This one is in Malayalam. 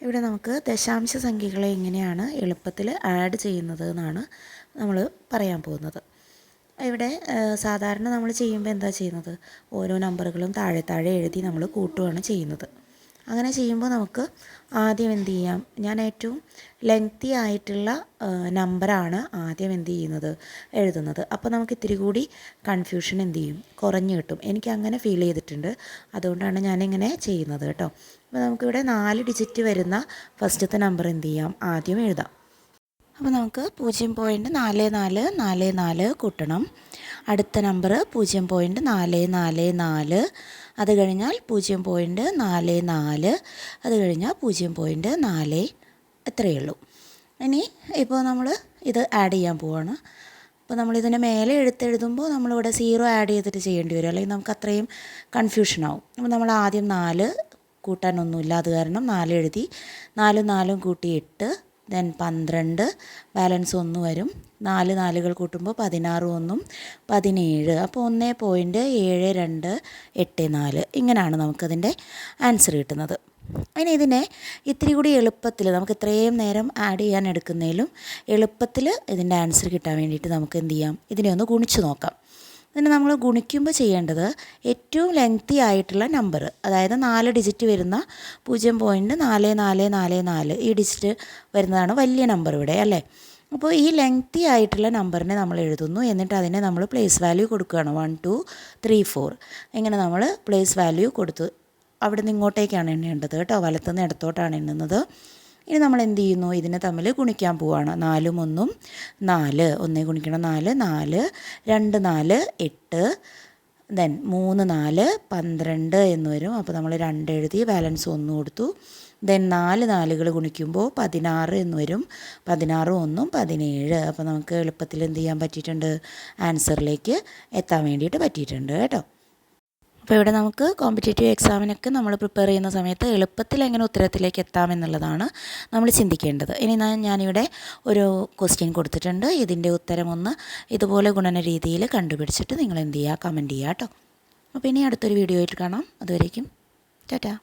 ഇവിടെ നമുക്ക് ദശാംശ സംഖ്യകളെ എങ്ങനെയാണ് എളുപ്പത്തിൽ ആഡ് ചെയ്യുന്നത് എന്നാണ് നമ്മൾ പറയാൻ പോകുന്നത്. ഇവിടെ സാധാരണ നമ്മൾ ചെയ്യുമ്പോൾ എന്താ ചെയ്യുന്നത്, ഓരോ നമ്പറുകളും താഴെ താഴെ എഴുതി നമ്മൾ കൂട്ടുകയാണ് ചെയ്യുന്നത്. അങ്ങനെ ചെയ്യുമ്പോൾ നമുക്ക് ആദ്യം എന്ത് ചെയ്യാം, ഞാൻ ഏറ്റവും ലെങ്തി ആയിട്ടുള്ള നമ്പറാണ് ആദ്യം എന്ത് ചെയ്യുന്നത്, എഴുതുന്നത്. അപ്പോൾ നമുക്ക് ഇത്തിരി കൂടി കൺഫ്യൂഷൻ എന്ത് ചെയ്യും, കുറഞ്ഞു കിട്ടും. എനിക്ക് അങ്ങനെ ഫീൽ ചെയ്തിട്ടുണ്ട്, അതുകൊണ്ടാണ് ഞാനിങ്ങനെ ചെയ്യുന്നത് കേട്ടോ. അപ്പോൾ നമുക്കിവിടെ 4 ഡിജിറ്റ് വരുന്ന ഫസ്റ്റത്തെ നമ്പർ എന്ത് ചെയ്യാം, ആദ്യം എഴുതാം. അപ്പോൾ നമുക്ക് 0.4444 കൂട്ടണം. അടുത്ത നമ്പർ 0.444, അത് കഴിഞ്ഞാൽ 0.44, അത് കഴിഞ്ഞാൽ 0.4, എത്രയേ ഉള്ളൂ. ഇനി ഇപ്പോൾ നമ്മൾ ഇത് ആഡ് ചെയ്യാൻ പോവാണ്. അപ്പോൾ നമ്മളിതിന് മേലെ എഴുതുമ്പോൾ നമ്മളിവിടെ 0 ആഡ് ചെയ്തിട്ട് ചെയ്യേണ്ടി വരും, അല്ലെങ്കിൽ നമുക്ക് അത്രയും കൺഫ്യൂഷനാവും. അപ്പോൾ നമ്മൾ ആദ്യം 4 കൂട്ടാനൊന്നുമില്ല, അത് കാരണം 4 എഴുതി. 4 4 കൂട്ടി 8, ദെൻ 12, ബാലൻസ് 1 വരും. 4 4കൾ കൂട്ടുമ്പോൾ 16 1 17, അപ്പോൾ 1.7284. ഇങ്ങനെയാണ് നമുക്കതിൻ്റെ ആൻസർ കിട്ടുന്നത്. ഇനി ഇതിനെ ഇത്തിരി കൂടി എളുപ്പത്തിൽ, നമുക്ക് ഇത്രയും നേരം ആഡ് ചെയ്യാൻ എടുക്കുന്നതിലും എളുപ്പത്തിൽ ഇതിൻ്റെ ആൻസർ കിട്ടാൻ വേണ്ടിയിട്ട് നമുക്ക് എന്ത് ചെയ്യാം, ഇതിനെ ഒന്ന് ഗുണിച്ച് നോക്കാം. ഇതിന് നമ്മൾ ഗുണിക്കുമ്പോൾ ചെയ്യേണ്ടത് ഏറ്റവും ലെങ്തി ആയിട്ടുള്ള നമ്പർ, അതായത് 4 ഡിജിറ്റ് വരുന്ന 0.4444, ഈ ഡിജിറ്റ് വരുന്നതാണ് വലിയ നമ്പർ ഇവിടെ അല്ലേ. അപ്പോൾ ഈ ലെങ്തി ആയിട്ടുള്ള നമ്പറിനെ നമ്മൾ എഴുതുന്നു, എന്നിട്ട് അതിനെ നമ്മൾ പ്ലേസ് വാല്യൂ കൊടുക്കുകയാണ്. 1 2 3 4 ഇങ്ങനെ നമ്മൾ പ്ലേസ് വാല്യൂ കൊടുത്തു. അവിടെ നിന്ന് ഇങ്ങോട്ടേക്കാണ് എണ്ണേണ്ടത് കേട്ടോ, വലത്തുനിന്ന് ഇടത്തോട്ടാണ് എണ്ണുന്നത്. ഇനി നമ്മൾ എന്ത് ചെയ്യുന്നു, ഇതിനെ തമ്മിൽ ഗുണിക്കാൻ പോവുകയാണ്. 4 1 4, 1 ഗുണിക്കണം 4 4, 2 4 8, ദെൻ 3 4 12 എന്ന് വരും. അപ്പോൾ നമ്മൾ 2 എഴുതി, ബാലൻസ് 1 കൊടുത്തു. ദെൻ 4 4കൾ ഗുണിക്കുമ്പോൾ 16 എന്ന് വരും. 16 1 17. അപ്പോൾ നമുക്ക് എളുപ്പത്തിൽ എന്ത് ചെയ്യാൻ പറ്റിയിട്ടുണ്ട്, ആൻസറിലേക്ക് എത്താൻ വേണ്ടിയിട്ട് പറ്റിയിട്ടുണ്ട് കേട്ടോ. അപ്പോൾ ഇവിടെ നമുക്ക് കോമ്പറ്റേറ്റീവ് എക്സാമിനൊക്കെ നമ്മൾ പ്രിപ്പയർ ചെയ്യുന്ന സമയത്ത് എളുപ്പത്തിൽ എങ്ങനെ ഉത്തരത്തിലേക്ക് എത്താമെന്നുള്ളതാണ് നമ്മൾ ചിന്തിക്കേണ്ടത്. ഇനി ഞാനിവിടെ ഒരു ക്വസ്റ്റ്യൻ കൊടുത്തിട്ടുണ്ട്, ഇതിൻ്റെ ഉത്തരം ഒന്ന് ഇതുപോലെ ഗുണന രീതിയിൽ കണ്ടുപിടിച്ചിട്ട് നിങ്ങൾ എന്ത് ചെയ്യുക, കമൻറ്റ് ചെയ്യുക കേട്ടോ. അപ്പോൾ ഇനി അടുത്തൊരു വീഡിയോയിൽ കാണാം. അതുവരേക്കും ടാറ്റാ.